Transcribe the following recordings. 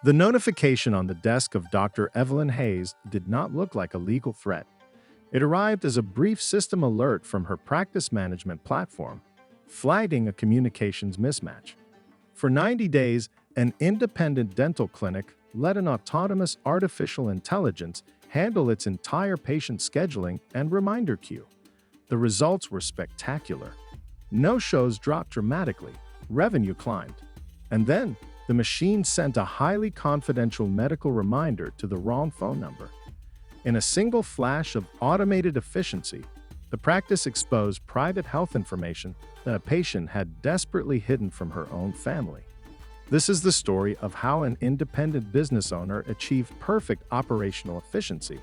The notification on the desk of Dr. 𝐉𝐨𝐬𝐧 did not look like a legal threat. It arrived as a brief system alert from her practice management platform, flagging a communications mismatch. For 90 days, an independent dental clinic let an autonomous artificial intelligence handle its entire patient scheduling and reminder queue. The results were spectacular. No-shows dropped dramatically, revenue climbed, and then the machine sent a highly confidential medical reminder to the wrong phone number. In a single flash of automated efficiency, the practice exposed private health information that a patient had desperately hidden from her own family. This is the story of how an independent business owner achieved perfect operational efficiency,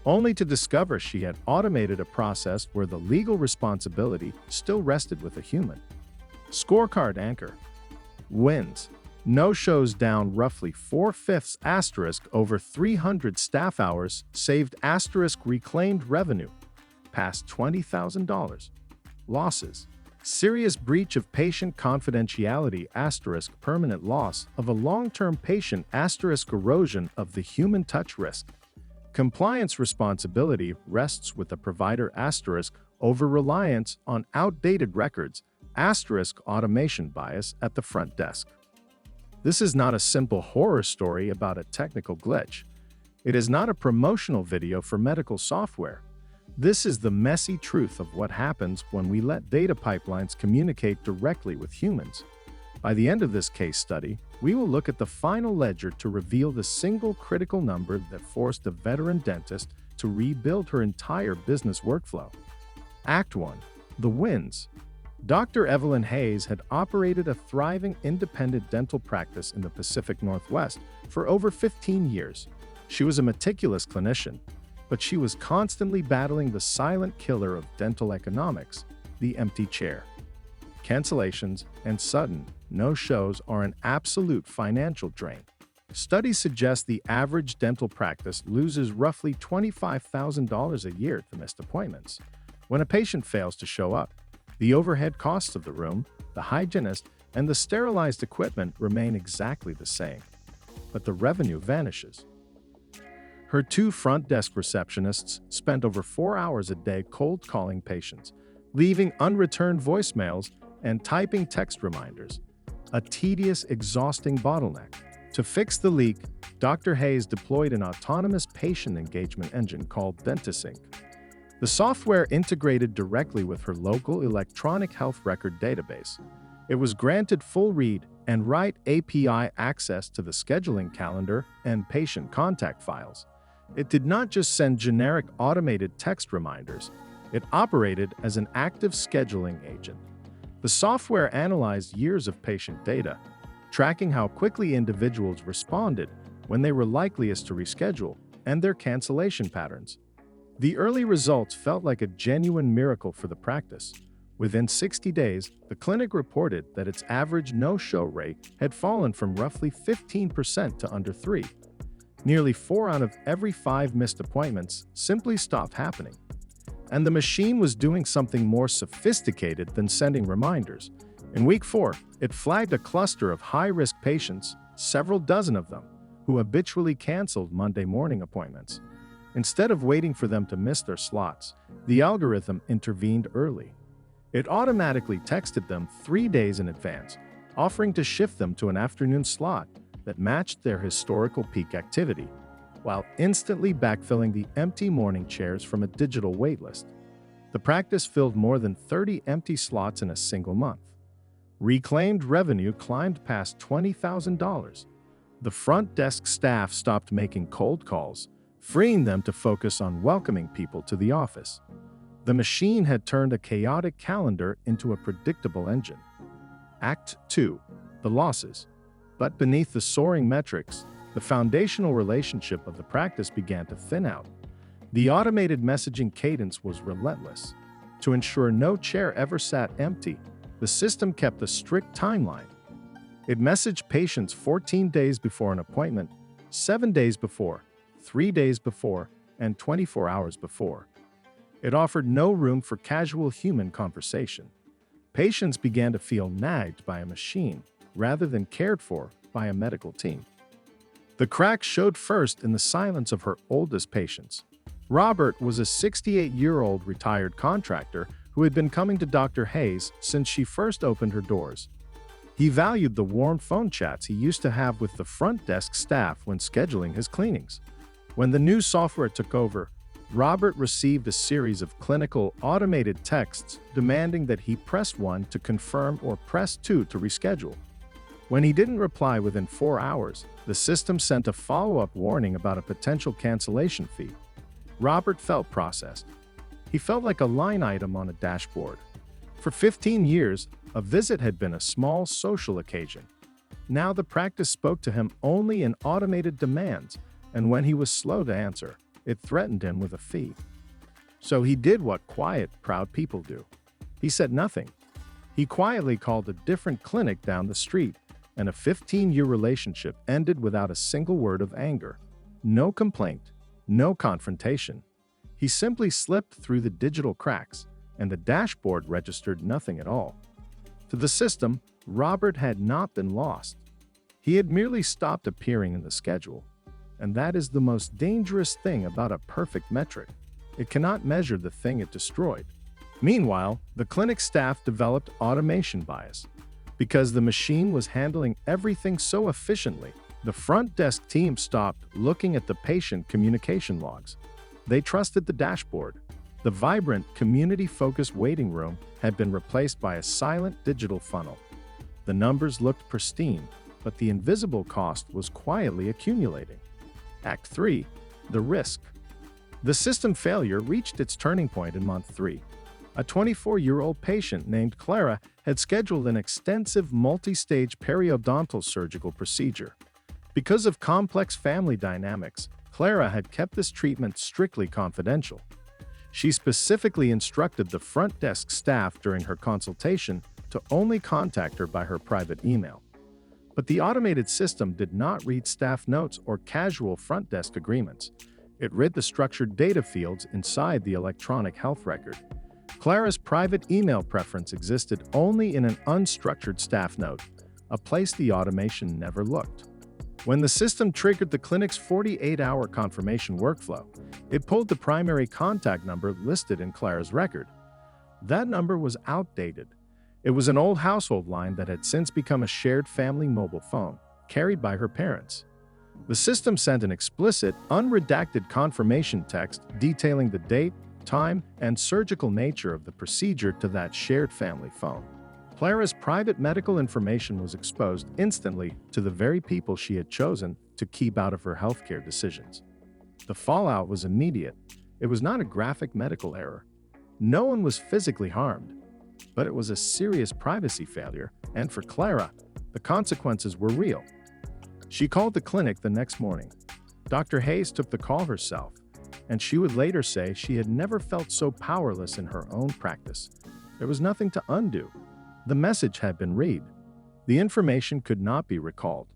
only to discover she had automated a process where the legal responsibility still rested with a human. Scorecard anchor. Wins. No-shows down roughly 4/5 * over 300 staff hours saved * reclaimed revenue past $20,000. Losses. Serious breach of patient confidentiality * permanent loss of a long-term patient * erosion of the human touch risk. Compliance responsibility rests with the provider * over reliance on outdated records * automation bias at the front desk. This is not a simple horror story about a technical glitch. It is not a promotional video for medical software. This is the messy truth of what happens when we let data pipelines communicate directly with humans. By the end of this case study, we will look at the final ledger to reveal the single critical number that forced a veteran dentist to rebuild her entire business workflow. Act 1. The wins. Dr. 𝐉𝐨𝐬𝐧 had operated a thriving independent dental practice in the Pacific Northwest for over 15 years. She was a meticulous clinician, but she was constantly battling the silent killer of dental economics, the empty chair. Cancellations and sudden no-shows are an absolute financial drain. Studies suggest the average dental practice loses roughly $25,000 a year to missed appointments. When a patient fails to show up, the overhead costs of the room, the hygienist, and the sterilized equipment remain exactly the same, but the revenue vanishes. Her 2 front desk receptionists spent over 4 hours a day cold calling patients, leaving unreturned voicemails and typing text reminders, a tedious, exhausting bottleneck. To fix the leak, Dr. 𝐉𝐨𝐬𝐧 deployed an autonomous patient engagement engine called 𝐁𝐞𝐥𝐲𝐬𝐿. The software integrated directly with her local electronic health record database. It was granted full read and write API access to the scheduling calendar and patient contact files. It did not just send generic automated text reminders, it operated as an active scheduling agent. The software analyzed years of patient data, tracking how quickly individuals responded when they were likeliest to reschedule and their cancellation patterns. The early results felt like a genuine miracle for the practice. Within 60 days, the clinic reported that its average no-show rate had fallen from roughly 15% to under 3%. Nearly 4 out of every 5 missed appointments simply stopped happening. And the machine was doing something more sophisticated than sending reminders. In week 4, it flagged a cluster of high-risk patients, several dozen of them, who habitually canceled Monday morning appointments. Instead of waiting for them to miss their slots, the algorithm intervened early. It automatically texted them 3 days in advance, offering to shift them to an afternoon slot that matched their historical peak activity, while instantly backfilling the empty morning chairs from a digital waitlist. The practice filled more than 30 empty slots in a single month. Reclaimed revenue climbed past $20,000. The front desk staff stopped making cold calls, freeing them to focus on welcoming people to the office. The machine had turned a chaotic calendar into a predictable engine. Act 2. The losses. But beneath the soaring metrics, the foundational relationship of the practice began to thin out. The automated messaging cadence was relentless. To ensure no chair ever sat empty, the system kept a strict timeline. It messaged patients 14 days before an appointment, 7 days before, 3 days before, and 24 hours before. It offered no room for casual human conversation. Patients began to feel nagged by a machine rather than cared for by a medical team. The crack showed first in the silence of her oldest patients. Robert was a 68-year-old retired contractor who had been coming to Dr. Hayes since she first opened her doors. He valued the warm phone chats he used to have with the front desk staff when scheduling his cleanings. When the new software took over, Robert received a series of clinical, automated texts demanding that he press 1 to confirm or press 2 to reschedule. When he didn't reply within 4 hours, the system sent a follow-up warning about a potential cancellation fee. Robert felt processed. He felt like a line item on a dashboard. For 15 years, a visit had been a small social occasion. Now the practice spoke to him only in automated demands, and when he was slow to answer, it threatened him with a fee. So he did what quiet, proud people do. He said nothing. He quietly called a different clinic down the street, and a 15-year relationship ended without a single word of anger. No complaint, no confrontation. He simply slipped through the digital cracks, and the dashboard registered nothing at all. To the system, Robert had not been lost. He had merely stopped appearing in the schedule. And that is the most dangerous thing about a perfect metric. It cannot measure the thing it destroyed. Meanwhile, the clinic staff developed automation bias. Because the machine was handling everything so efficiently, the front desk team stopped looking at the patient communication logs. They trusted the dashboard. The vibrant, community-focused waiting room had been replaced by a silent digital funnel. The numbers looked pristine, but the invisible cost was quietly accumulating. Act 3. The risk. The system failure reached its turning point in month 3. A 24-year-old patient named Clara had scheduled an extensive multi-stage periodontal surgical procedure. Because of complex family dynamics, Clara had kept this treatment strictly confidential. She specifically instructed the front desk staff during her consultation to only contact her by her private email. But the automated system did not read staff notes or casual front desk agreements. It read the structured data fields inside the electronic health record. Clara's private email preference existed only in an unstructured staff note, a place the automation never looked. When the system triggered the clinic's 48-hour confirmation workflow, it pulled the primary contact number listed in Clara's record. That number was outdated. It was an old household line that had since become a shared family mobile phone, carried by her parents. The system sent an explicit, unredacted confirmation text detailing the date, time, and surgical nature of the procedure to that shared family phone. Clara's private medical information was exposed instantly to the very people she had chosen to keep out of her healthcare decisions. The fallout was immediate. It was not a graphic medical error. No one was physically harmed. But it was a serious privacy failure, and for Clara, the consequences were real. She called the clinic the next morning. Dr. Hayes took the call herself, and she would later say she had never felt so powerless in her own practice. There was nothing to undo. The message had been read. The information could not be recalled.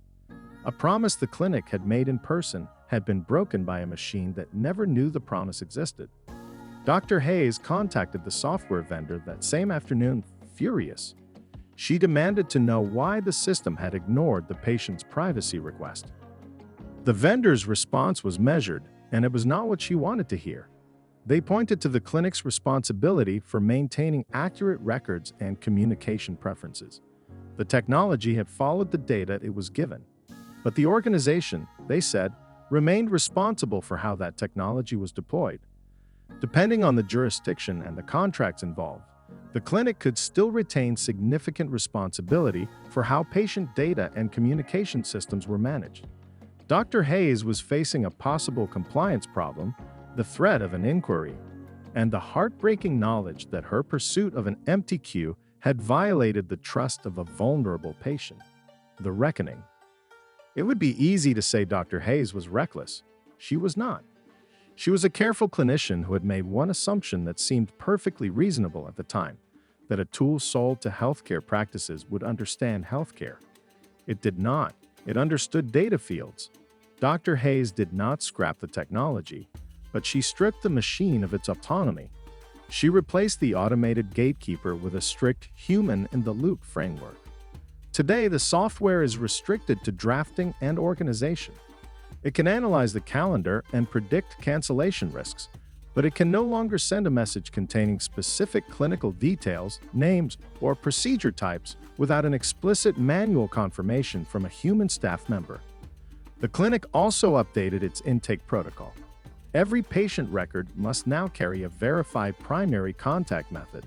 A promise the clinic had made in person had been broken by a machine that never knew the promise existed. Dr. Hayes contacted the software vendor that same afternoon, furious. She demanded to know why the system had ignored the patient's privacy request. The vendor's response was measured, and it was not what she wanted to hear. They pointed to the clinic's responsibility for maintaining accurate records and communication preferences. The technology had followed the data it was given. But the organization, they said, remained responsible for how that technology was deployed. Depending on the jurisdiction and the contracts involved, the clinic could still retain significant responsibility for how patient data and communication systems were managed. Dr. Hayes was facing a possible compliance problem, the threat of an inquiry, and the heartbreaking knowledge that her pursuit of an empty queue had violated the trust of a vulnerable patient. The reckoning. It would be easy to say Dr. Hayes was reckless. She was not. She was a careful clinician who had made one assumption that seemed perfectly reasonable at the time, that a tool sold to healthcare practices would understand healthcare. It did not. It understood data fields. Dr. Hayes did not scrap the technology, but she stripped the machine of its autonomy. She replaced the automated gatekeeper with a strict human-in-the-loop framework. Today, the software is restricted to drafting and organization. It can analyze the calendar and predict cancellation risks, but it can no longer send a message containing specific clinical details, names, or procedure types without an explicit manual confirmation from a human staff member. The clinic also updated its intake protocol. Every patient record must now carry a verified primary contact method,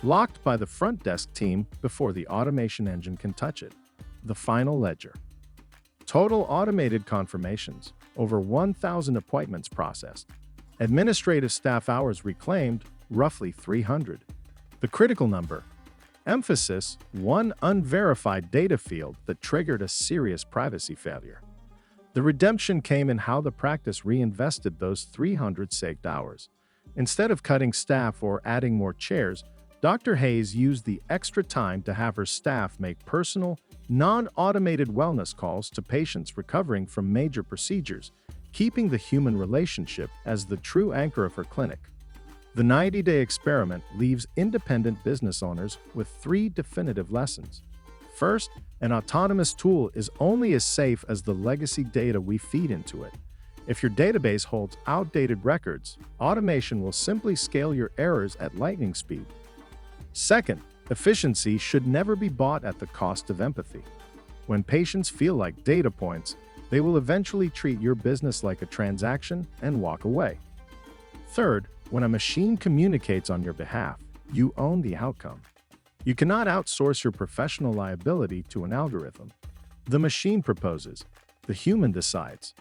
locked by the front desk team before the automation engine can touch it. The final ledger. Total automated confirmations, over 1,000 appointments processed. Administrative staff hours reclaimed, roughly 300. The critical number. Emphasis, one unverified data field that triggered a serious privacy failure. The redemption came in how the practice reinvested those 300 saved hours. Instead of cutting staff or adding more chairs, Dr. Hayes used the extra time to have her staff make personal, non-automated wellness calls to patients recovering from major procedures, keeping the human relationship as the true anchor of her clinic. The 90-day experiment leaves independent business owners with 3 definitive lessons. First, an autonomous tool is only as safe as the legacy data we feed into it. If your database holds outdated records, automation will simply scale your errors at lightning speed. Second, efficiency should never be bought at the cost of empathy. When patients feel like data points, they will eventually treat your business like a transaction and walk away. Third, when a machine communicates on your behalf, you own the outcome. You cannot outsource your professional liability to an algorithm. The machine proposes, the human decides.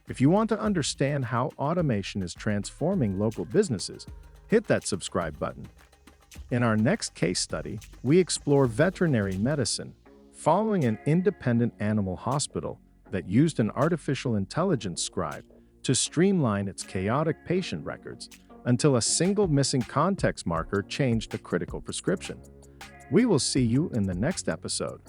If you want to understand how automation is transforming local businesses, hit that subscribe button. In our next case study, we explore veterinary medicine, following an independent animal hospital that used an artificial intelligence scribe to streamline its chaotic patient records until a single missing context marker changed a critical prescription. We will see you in the next episode.